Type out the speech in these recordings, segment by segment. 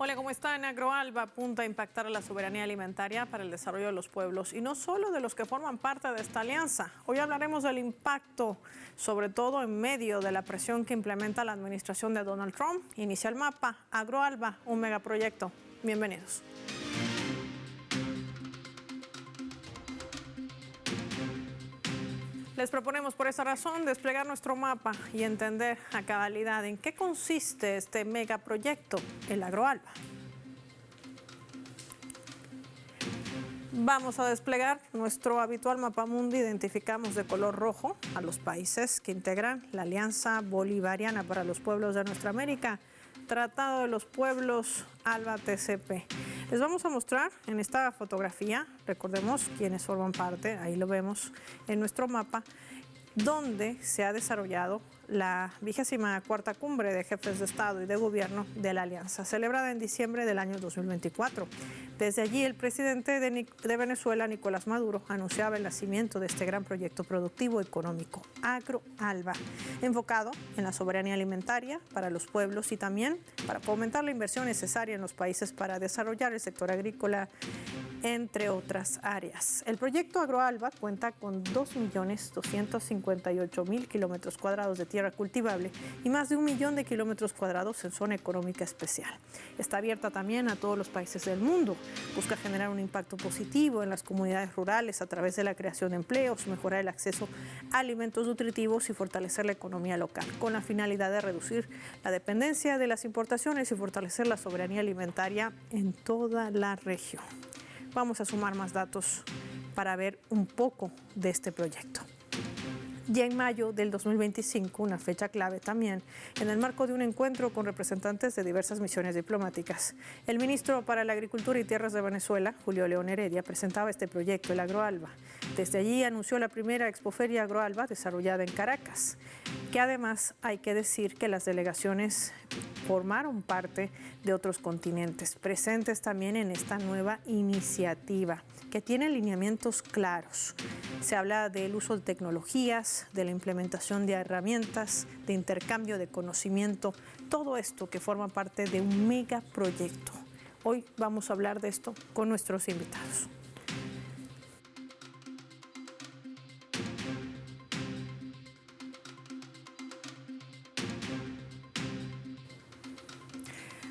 Hola, ¿cómo están? Agroalba apunta a impactar a la soberanía alimentaria para el desarrollo de los pueblos y no solo de los que forman parte de esta alianza. Hoy hablaremos del impacto, sobre todo en medio de la presión que implementa la administración de Donald Trump. Inicia el mapa Agroalba, un megaproyecto. Bienvenidos. Les proponemos por esa razón desplegar nuestro mapa y entender a cabalidad en qué consiste este megaproyecto, el Agroalba. Vamos a desplegar nuestro habitual mapamundi. Identificamos de color rojo a los países que integran la Alianza Bolivariana para los Pueblos de Nuestra América, Tratado de los Pueblos ALBA-TCP. Les vamos a mostrar en esta fotografía, recordemos quienes forman parte, ahí lo vemos en nuestro mapa, donde se ha desarrollado la 24ª Cumbre de Jefes de Estado y de Gobierno de la Alianza, celebrada en diciembre del año 2024. Desde allí, el presidente de Venezuela, Nicolás Maduro, anunciaba el nacimiento de este gran proyecto productivo económico, Agroalba, enfocado en la soberanía alimentaria para los pueblos y también para fomentar la inversión necesaria en los países para desarrollar el sector agrícola, entre otras áreas. El proyecto Agroalba cuenta con 2.258.000 kilómetros cuadrados de tierra cultivable y más de 1 millón de kilómetros cuadrados en zona económica especial. Está abierta también a todos los países del mundo. Busca generar un impacto positivo en las comunidades rurales a través de la creación de empleos, mejorar el acceso a alimentos nutritivos y fortalecer la economía local, con la finalidad de reducir la dependencia de las importaciones y fortalecer la soberanía alimentaria en toda la región. Vamos a sumar más datos para ver un poco de este proyecto. Ya en mayo del 2025, una fecha clave también, en el marco de un encuentro con representantes de diversas misiones diplomáticas, el ministro para la Agricultura y Tierras de Venezuela, Julio León Heredia, presentaba este proyecto, el Agroalba. Desde allí anunció la primera expoferia Agroalba desarrollada en Caracas, que además hay que decir que las delegaciones formaron parte de otros continentes, presentes también en esta nueva iniciativa, que tiene lineamientos claros. Se habla del uso de tecnologías, de la implementación de herramientas, de intercambio de conocimiento, todo esto que forma parte de un megaproyecto. Hoy vamos a hablar de esto con nuestros invitados.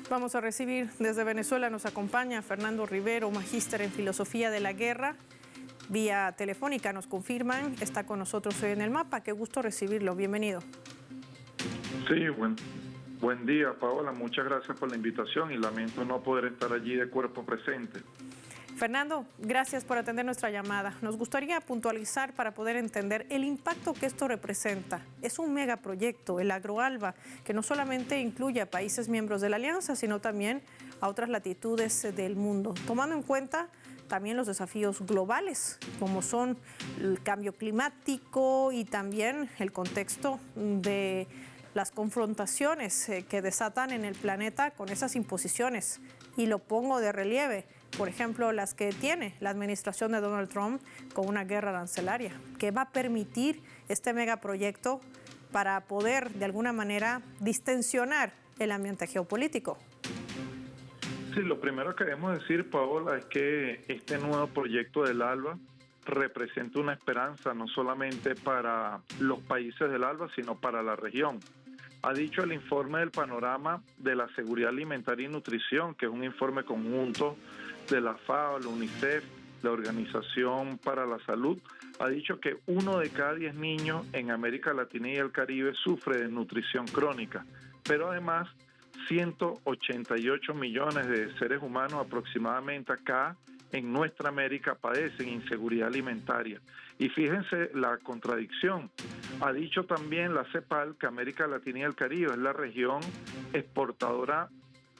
Vamos a recibir desde Venezuela, nos acompaña Fernando Rivero, magíster en Filosofía de la Guerra. Vía telefónica nos confirman, está con nosotros hoy en el mapa. Qué gusto recibirlo, bienvenido. Sí, buen día, Paola. Muchas gracias por la invitación y lamento no poder estar allí de cuerpo presente. Fernando, gracias por atender nuestra llamada. Nos gustaría puntualizar para poder entender el impacto que esto representa. Es un megaproyecto, el Agroalba, que no solamente incluye a países miembros de la Alianza, sino también a otras latitudes del mundo, tomando en cuenta también los desafíos globales, como son el cambio climático y también el contexto de las confrontaciones que desatan en el planeta con esas imposiciones. Y lo pongo de relieve, por ejemplo, las que tiene la administración de Donald Trump con una guerra arancelaria, que va a permitir este megaproyecto para poder, de alguna manera, distensionar el ambiente geopolítico. Sí, lo primero que debemos decir, Paola, es que este nuevo proyecto del ALBA representa una esperanza no solamente para los países del ALBA, sino para la región. Ha dicho el informe del panorama de la seguridad alimentaria y nutrición, que es un informe conjunto de la FAO, la UNICEF, la Organización para la Salud, ha dicho que 1 de cada 10 niños en América Latina y el Caribe sufre de nutrición crónica, pero además 188 millones de seres humanos aproximadamente acá en nuestra América padecen inseguridad alimentaria. Y fíjense la contradicción. Ha dicho también la CEPAL que América Latina y el Caribe es la región exportadora,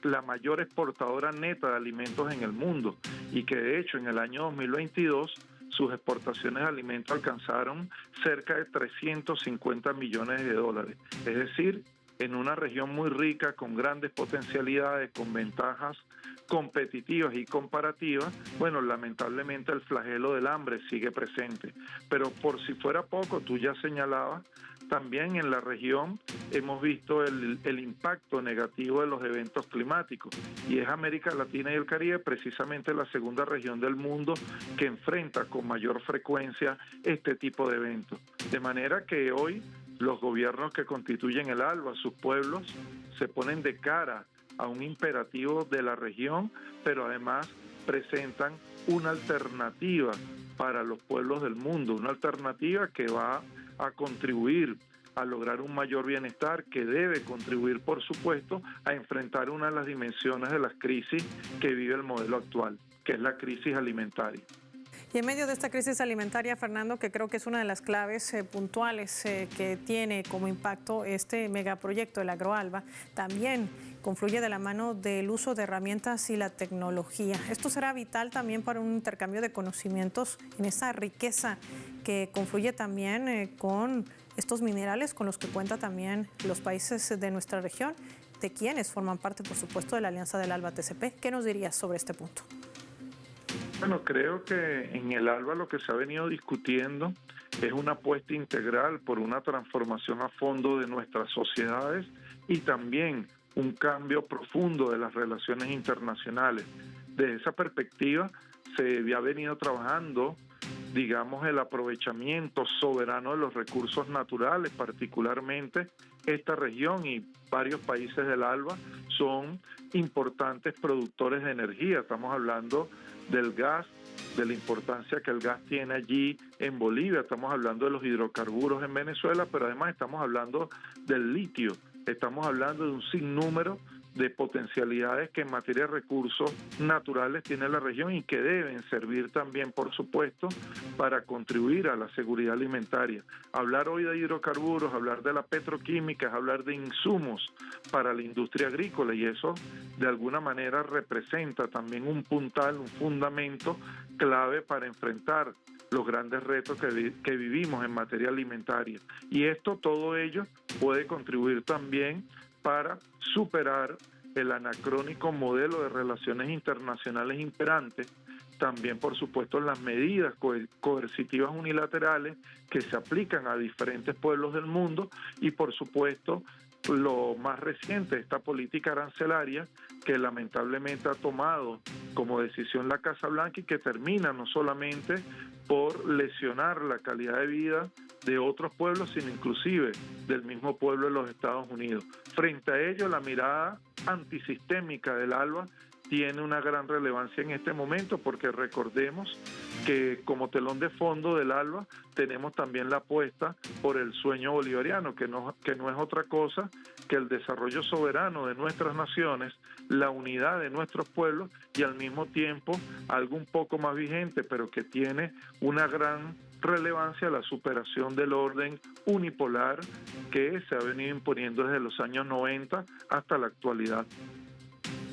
la mayor exportadora neta de alimentos en el mundo y que de hecho en el año 2022 sus exportaciones de alimentos alcanzaron cerca de 350 millones de dólares. Es decir, en una región muy rica, con grandes potencialidades, con ventajas competitivas y comparativas, bueno, lamentablemente el flagelo del hambre sigue presente. Pero por si fuera poco, tú ya señalabas, También en la región hemos visto el impacto negativo de los eventos climáticos, y es América Latina y el Caribe precisamente la segunda región del mundo que enfrenta con mayor frecuencia este tipo de eventos. De manera que hoy los gobiernos que constituyen el ALBA, sus pueblos, se ponen de cara a un imperativo de la región, pero además presentan una alternativa para los pueblos del mundo, una alternativa que va a contribuir a lograr un mayor bienestar, que debe contribuir, por supuesto, a enfrentar una de las dimensiones de las crisis que vive el modelo actual, que es la crisis alimentaria. Y en medio de esta crisis alimentaria, Fernando, que creo que es una de las claves puntuales que tiene como impacto este megaproyecto, el AgroAlba, también confluye de la mano del uso de herramientas y la tecnología. Esto será vital también para un intercambio de conocimientos en esa riqueza que confluye también con estos minerales con los que cuenta también los países de nuestra región, de quienes forman parte, por supuesto, de la Alianza del ALBA-TCP. ¿Qué nos dirías sobre este punto? Bueno, creo que en el ALBA lo que se ha venido discutiendo es una apuesta integral por una transformación a fondo de nuestras sociedades y también un cambio profundo de las relaciones internacionales. Desde esa perspectiva se ha venido trabajando, digamos, el aprovechamiento soberano de los recursos naturales, particularmente esta región y varios países del ALBA son importantes productores de energía. Estamos hablando del gas, de la importancia que el gas tiene allí en Bolivia, estamos hablando de los hidrocarburos en Venezuela, pero además estamos hablando del litio, estamos hablando de un sinnúmero de potencialidades que en materia de recursos naturales tiene la región y que deben servir también, por supuesto, para contribuir a la seguridad alimentaria. Hablar hoy de hidrocarburos, hablar de la petroquímica, es hablar de insumos para la industria agrícola, y eso de alguna manera representa también un puntal, un fundamento clave para enfrentar los grandes retos que vivimos en materia alimentaria. Y todo ello puede contribuir también para superar el anacrónico modelo de relaciones internacionales imperantes, también por supuesto las medidas coercitivas unilaterales que se aplican a diferentes pueblos del mundo y por supuesto lo más reciente, esta política arancelaria que lamentablemente ha tomado como decisión la Casa Blanca y que termina no solamente por lesionar la calidad de vida de otros pueblos, sino inclusive del mismo pueblo de los Estados Unidos. Frente a ello, la mirada antisistémica del ALBA tiene una gran relevancia en este momento, porque recordemos que como telón de fondo del ALBA tenemos también la apuesta por el sueño bolivariano, que no es otra cosa que el desarrollo soberano de nuestras naciones, la unidad de nuestros pueblos y al mismo tiempo algo un poco más vigente, pero que tiene una gran relevancia, la superación del orden unipolar que se ha venido imponiendo desde los años 90 hasta la actualidad.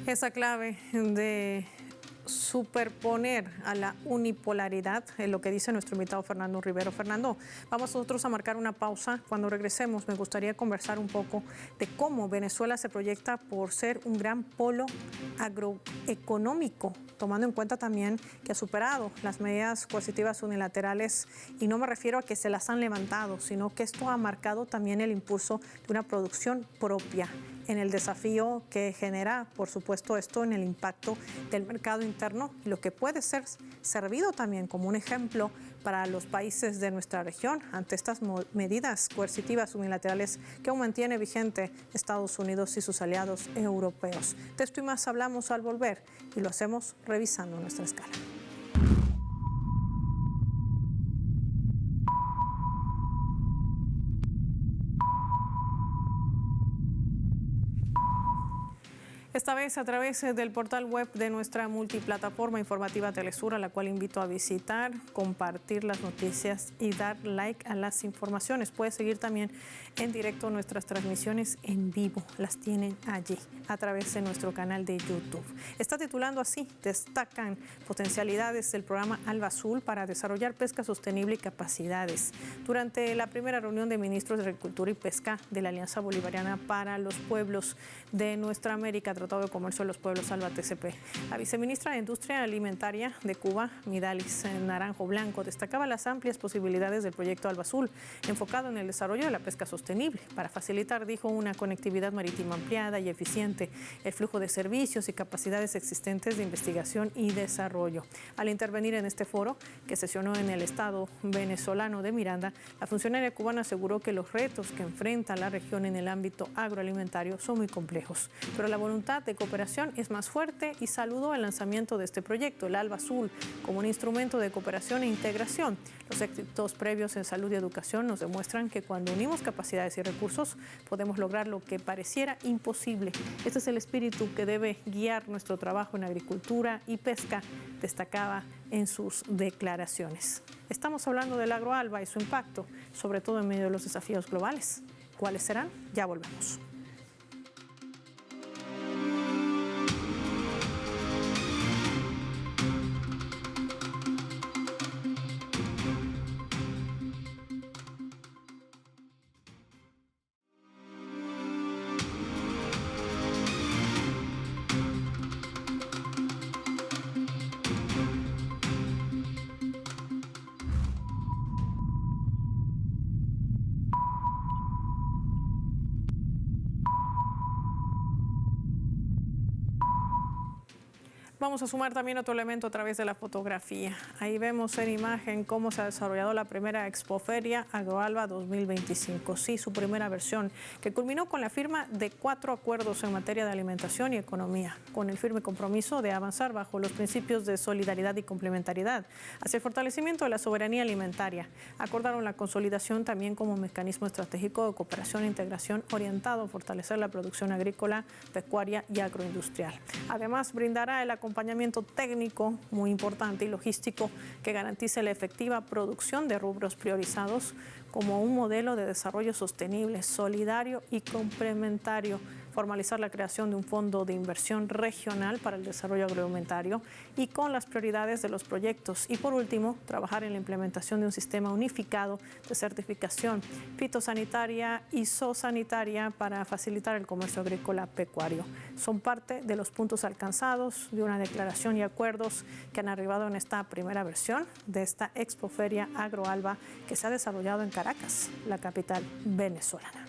Esa clave de superponer a la unipolaridad, lo que dice nuestro invitado Fernando Rivero. Fernando, vamos nosotros a marcar una pausa. Cuando regresemos me gustaría conversar un poco de cómo Venezuela se proyecta por ser un gran polo agroeconómico, tomando en cuenta también que ha superado las medidas coercitivas unilaterales, y no me refiero a que se las han levantado, sino que esto ha marcado también el impulso de una producción propia, en el desafío que genera, por supuesto, esto en el impacto del mercado interno, y lo que puede ser servido también como un ejemplo para los países de nuestra región ante estas medidas coercitivas unilaterales que aún mantiene vigente Estados Unidos y sus aliados europeos. De esto y más hablamos al volver, y lo hacemos revisando nuestra escala. Esta vez a través del portal web de nuestra multiplataforma informativa Telesur, a la cual invito a visitar, compartir las noticias y dar like a las informaciones. Puedes seguir también en directo nuestras transmisiones en vivo, las tienen allí a través de nuestro canal de YouTube. Está titulando así: destacan potencialidades del programa ALBA Azul para desarrollar pesca sostenible y capacidades. Durante la primera reunión de ministros de Agricultura y Pesca de la Alianza Bolivariana para los Pueblos de nuestra América, Tratado de Comercio de los Pueblos ALBA TCP. La viceministra de Industria Alimentaria de Cuba, Midalis Naranjo Blanco, destacaba las amplias posibilidades del proyecto ALBA Azul, enfocado en el desarrollo de la pesca sostenible, para facilitar, dijo, una conectividad marítima ampliada y eficiente, el flujo de servicios y capacidades existentes de investigación y desarrollo. Al intervenir en este foro, que sesionó en el estado venezolano de Miranda, la funcionaria cubana aseguró que los retos que enfrenta la región en el ámbito agroalimentario son muy complejos, pero la voluntad de cooperación es más fuerte y saludó el lanzamiento de este proyecto, el ALBA Azul, como un instrumento de cooperación e integración. Los éxitos previos en salud y educación nos demuestran que cuando unimos capacidades y recursos podemos lograr lo que pareciera imposible. Este es el espíritu que debe guiar nuestro trabajo en agricultura y pesca, destacaba en sus declaraciones. Estamos hablando del agroalba y su impacto, sobre todo en medio de los desafíos globales. ¿Cuáles serán? Ya volvemos. Vamos a sumar también otro elemento a través de la fotografía. Ahí vemos en imagen cómo se ha desarrollado la primera Expoferia Agroalba 2025. Sí, su primera versión, que culminó con la firma de 4 acuerdos en materia de alimentación y economía, con el firme compromiso de avanzar bajo los principios de solidaridad y complementariedad hacia el fortalecimiento de la soberanía alimentaria. Acordaron la consolidación también como mecanismo estratégico de cooperación e integración orientado a fortalecer la producción agrícola, pecuaria y agroindustrial. Además, brindará el acompañamiento técnico muy importante y logístico que garantice la efectiva producción de rubros priorizados como un modelo de desarrollo sostenible, solidario y complementario. Formalizar la creación de un fondo de inversión regional para el desarrollo agroalimentario y con las prioridades de los proyectos. Y por último, trabajar en la implementación de un sistema unificado de certificación fitosanitaria y zoosanitaria para facilitar el comercio agrícola pecuario. Son parte de los puntos alcanzados de una declaración y acuerdos que han arribado en esta primera versión de esta Expoferia Agroalba que se ha desarrollado en Caracas, la capital venezolana.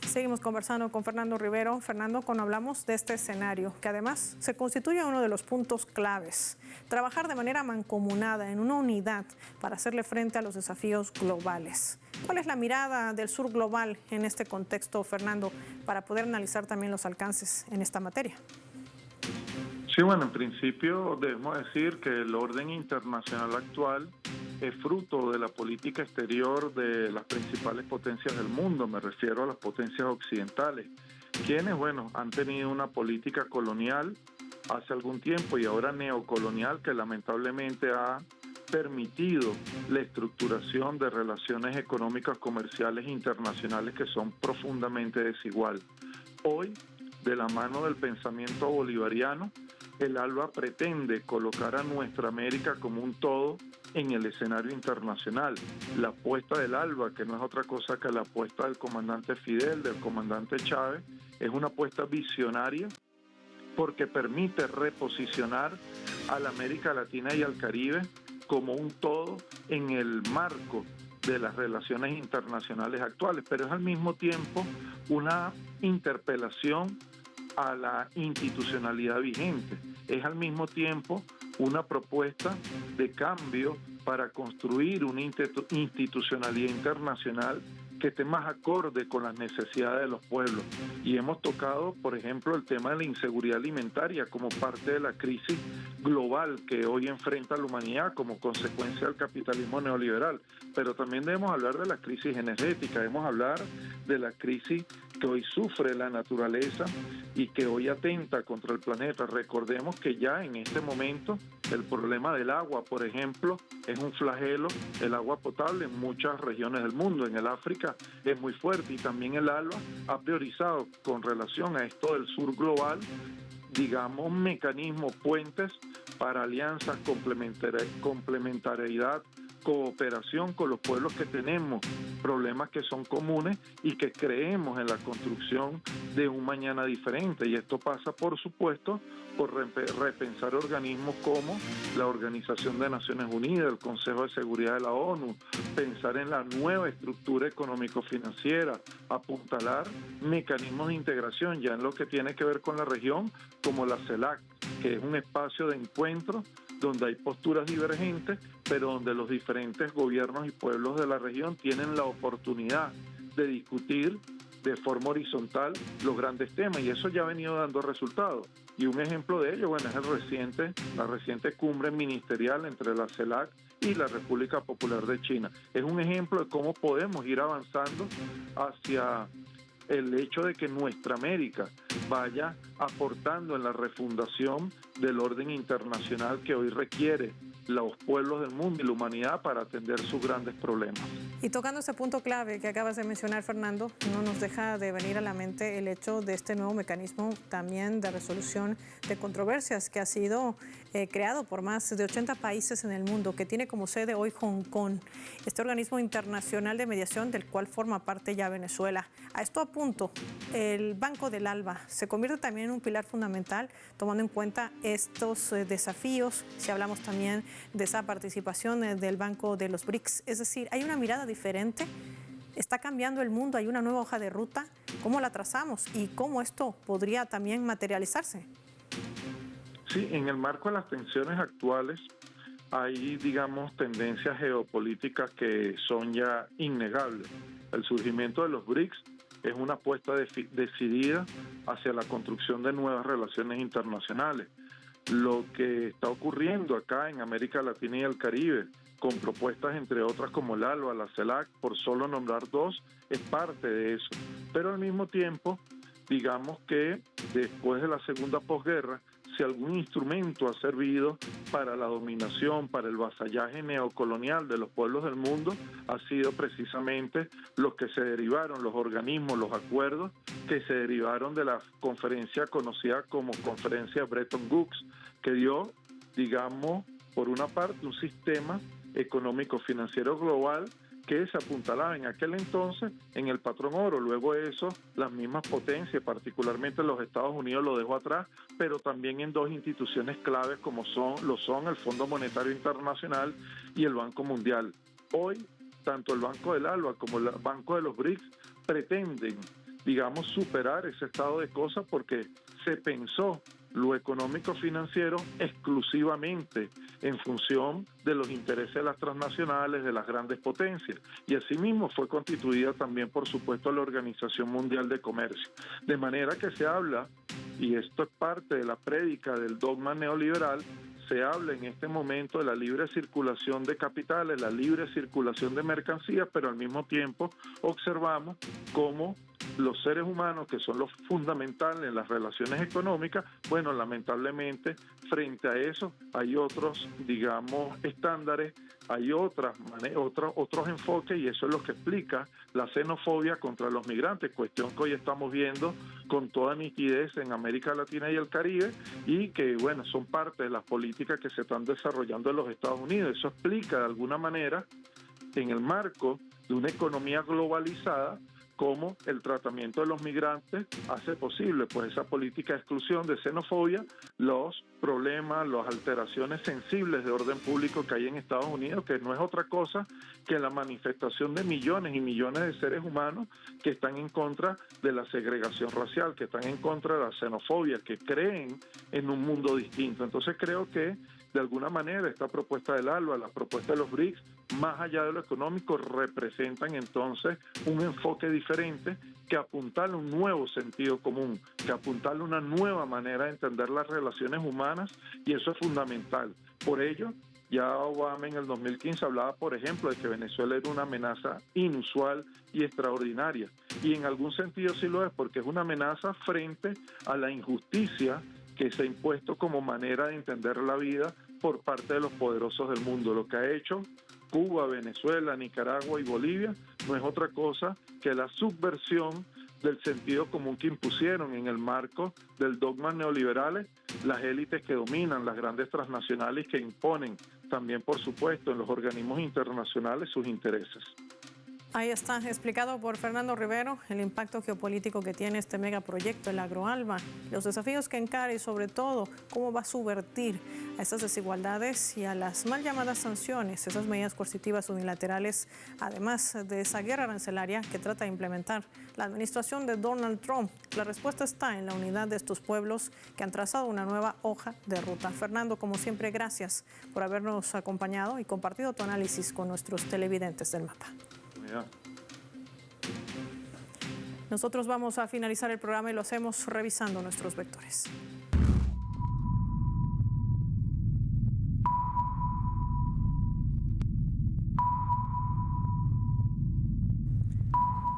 Seguimos conversando con Fernando Rivero. Fernando, cuando hablamos de este escenario, que además se constituye uno de los puntos claves, trabajar de manera mancomunada, en una unidad, para hacerle frente a los desafíos globales. ¿Cuál es la mirada del sur global en este contexto, Fernando, para poder analizar también los alcances en esta materia? Sí, bueno, en principio debemos decir que el orden internacional actual es fruto de la política exterior de las principales potencias del mundo, me refiero a las potencias occidentales, quienes, bueno, han tenido una política colonial hace algún tiempo y ahora neocolonial que lamentablemente ha permitido la estructuración de relaciones económicas comerciales internacionales que son profundamente desiguales. Hoy, de la mano del pensamiento bolivariano, el ALBA pretende colocar a nuestra América como un todo en el escenario internacional. La apuesta del ALBA, que no es otra cosa que la apuesta del comandante Fidel, del comandante Chávez, es una apuesta visionaria porque permite reposicionar a la América Latina y al Caribe como un todo en el marco de las relaciones internacionales actuales, pero es al mismo tiempo una interpelación a la institucionalidad vigente. Es al mismo tiempo una propuesta de cambio para construir una institucionalidad internacional que esté más acorde con las necesidades de los pueblos. Y hemos tocado, por ejemplo, el tema de la inseguridad alimentaria como parte de la crisis global que hoy enfrenta la humanidad como consecuencia del capitalismo neoliberal. Pero también debemos hablar de la crisis energética, debemos hablar de la crisis que hoy sufre la naturaleza y que hoy atenta contra el planeta. Recordemos que ya en este momento el problema del agua, por ejemplo, es un flagelo, el agua potable en muchas regiones del mundo. En el África es muy fuerte y también el ALBA ha priorizado con relación a esto del sur global, digamos, mecanismos, puentes para alianzas, complementariedad cooperación con los pueblos que tenemos problemas que son comunes y que creemos en la construcción de un mañana diferente. Y esto pasa, por supuesto, por repensar organismos como la Organización de Naciones Unidas, el Consejo de Seguridad de la ONU, pensar en la nueva estructura económico-financiera, apuntalar mecanismos de integración ya en lo que tiene que ver con la región, como la CELAC, que es un espacio de encuentro donde hay posturas divergentes, pero donde los diferentes gobiernos y pueblos de la región tienen la oportunidad de discutir de forma horizontal los grandes temas, y eso ya ha venido dando resultados. Y un ejemplo de ello, bueno, es la reciente cumbre ministerial entre la CELAC y la República Popular de China. Es un ejemplo de cómo podemos ir avanzando hacia el hecho de que nuestra América vaya aportando en la refundación del orden internacional que hoy requiere los pueblos del mundo y la humanidad para atender sus grandes problemas. Y tocando ese punto clave que acabas de mencionar, Fernando, no nos deja de venir a la mente el hecho de este nuevo mecanismo también de resolución de controversias que ha sido creado por más de 80 países en el mundo, que tiene como sede hoy Hong Kong, este organismo internacional de mediación del cual forma parte ya Venezuela. A esto apunto, el Banco del ALBA se convierte también en un pilar fundamental, tomando en cuenta estos desafíos, si hablamos también de esa participación del Banco de los BRICS. Es decir, hay una mirada diferente, está cambiando el mundo, hay una nueva hoja de ruta. ¿Cómo la trazamos y cómo esto podría también materializarse? Sí, en el marco de las tensiones actuales hay, digamos, tendencias geopolíticas que son ya innegables. El surgimiento de los BRICS es una apuesta decidida hacia la construcción de nuevas relaciones internacionales. Lo que está ocurriendo acá en América Latina y el Caribe, con propuestas entre otras como el ALBA, la CELAC, por solo nombrar dos, es parte de eso. Pero al mismo tiempo, digamos que después de la segunda posguerra, si algún instrumento ha servido para la dominación, para el vasallaje neocolonial de los pueblos del mundo, ha sido precisamente los que se derivaron, los organismos, los acuerdos que se derivaron de la conferencia conocida como Conferencia Bretton Woods, que dio, digamos, por una parte un sistema económico-financiero global que se apuntalaba en aquel entonces en el patrón oro. Luego de eso, las mismas potencias, particularmente los Estados Unidos, lo dejó atrás, pero también en dos instituciones claves como lo son el Fondo Monetario Internacional y el Banco Mundial. Hoy, tanto el Banco del ALBA como el Banco de los BRICS pretenden, digamos, superar ese estado de cosas porque se pensó lo económico-financiero exclusivamente en función de los intereses de las transnacionales, de las grandes potencias. Y asimismo fue constituida también, por supuesto, la Organización Mundial de Comercio. De manera que se habla, y esto es parte de la prédica del dogma neoliberal, se habla en este momento de la libre circulación de capitales, la libre circulación de mercancías, pero al mismo tiempo observamos cómo los seres humanos, que son los fundamentales en las relaciones económicas, bueno, lamentablemente, frente a eso hay otros, digamos, estándares, hay otros enfoques, y eso es lo que explica la xenofobia contra los migrantes, cuestión que hoy estamos viendo con toda nitidez en América Latina y el Caribe, y que, bueno, son parte de las políticas que se están desarrollando en los Estados Unidos. Eso explica de alguna manera, en el marco de una economía globalizada, cómo el tratamiento de los migrantes hace posible pues esa política de exclusión, de xenofobia, los problemas, las alteraciones sensibles de orden público que hay en Estados Unidos, que no es otra cosa que la manifestación de millones y millones de seres humanos que están en contra de la segregación racial, que están en contra de la xenofobia, que creen en un mundo distinto. Entonces creo que de alguna manera esta propuesta del ALBA, la propuesta de los BRICS, más allá de lo económico, representan entonces un enfoque diferente que apuntala un nuevo sentido común, que apuntala una nueva manera de entender las relaciones humanas, y eso es fundamental. Por ello, ya Obama en el 2015 hablaba, por ejemplo, de que Venezuela era una amenaza inusual y extraordinaria, y en algún sentido sí lo es, porque es una amenaza frente a la injusticia que se ha impuesto como manera de entender la vida por parte de los poderosos del mundo. Lo que ha hecho Cuba, Venezuela, Nicaragua y Bolivia no es otra cosa que la subversión del sentido común que impusieron en el marco del dogma neoliberales las élites que dominan, las grandes transnacionales que imponen también, por supuesto, en los organismos internacionales sus intereses. Ahí está, explicado por Fernando Rivero, el impacto geopolítico que tiene este megaproyecto, el AgroAlba, los desafíos que encara y sobre todo cómo va a subvertir a estas desigualdades y a las mal llamadas sanciones, esas medidas coercitivas unilaterales, además de esa guerra arancelaria que trata de implementar la administración de Donald Trump. La respuesta está en la unidad de estos pueblos que han trazado una nueva hoja de ruta. Fernando, como siempre, gracias por habernos acompañado y compartido tu análisis con nuestros televidentes del mapa. Nosotros vamos a finalizar el programa y lo hacemos revisando nuestros vectores.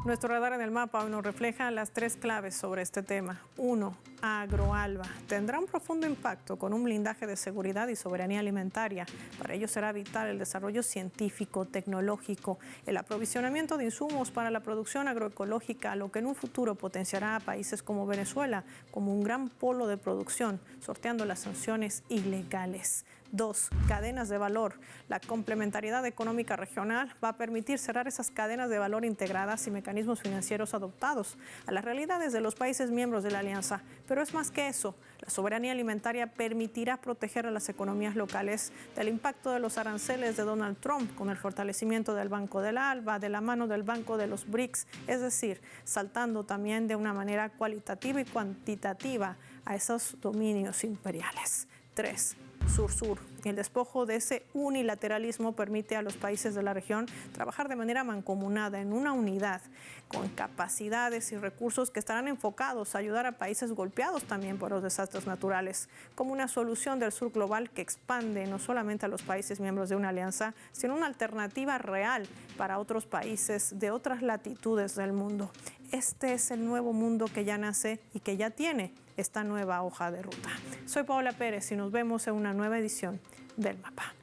Nuestro radar en el mapa hoy nos refleja las 3 claves sobre este tema. 1. AgroAlba tendrá un profundo impacto con un blindaje de seguridad y soberanía alimentaria. Para ello será vital el desarrollo científico, tecnológico, el aprovisionamiento de insumos para la producción agroecológica, lo que en un futuro potenciará a países como Venezuela como un gran polo de producción, sorteando las sanciones ilegales. 2. Cadenas de valor. La complementariedad económica regional va a permitir cerrar esas cadenas de valor integradas y mecanismos financieros adoptados a las realidades de los países miembros de la alianza. Pero es más que eso. La soberanía alimentaria permitirá proteger a las economías locales del impacto de los aranceles de Donald Trump con el fortalecimiento del Banco del ALBA, de la mano del Banco de los BRICS, es decir, saltando también de una manera cualitativa y cuantitativa a esos dominios imperiales. 3. Sur-Sur. El despojo de ese unilateralismo permite a los países de la región trabajar de manera mancomunada en una unidad, con capacidades y recursos que estarán enfocados a ayudar a países golpeados también por los desastres naturales, como una solución del sur global que expande no solamente a los países miembros de una alianza, sino una alternativa real para otros países de otras latitudes del mundo. Este es el nuevo mundo que ya nace y que ya tiene esta nueva hoja de ruta. Soy Paola Pérez y nos vemos en una nueva edición del Mapa.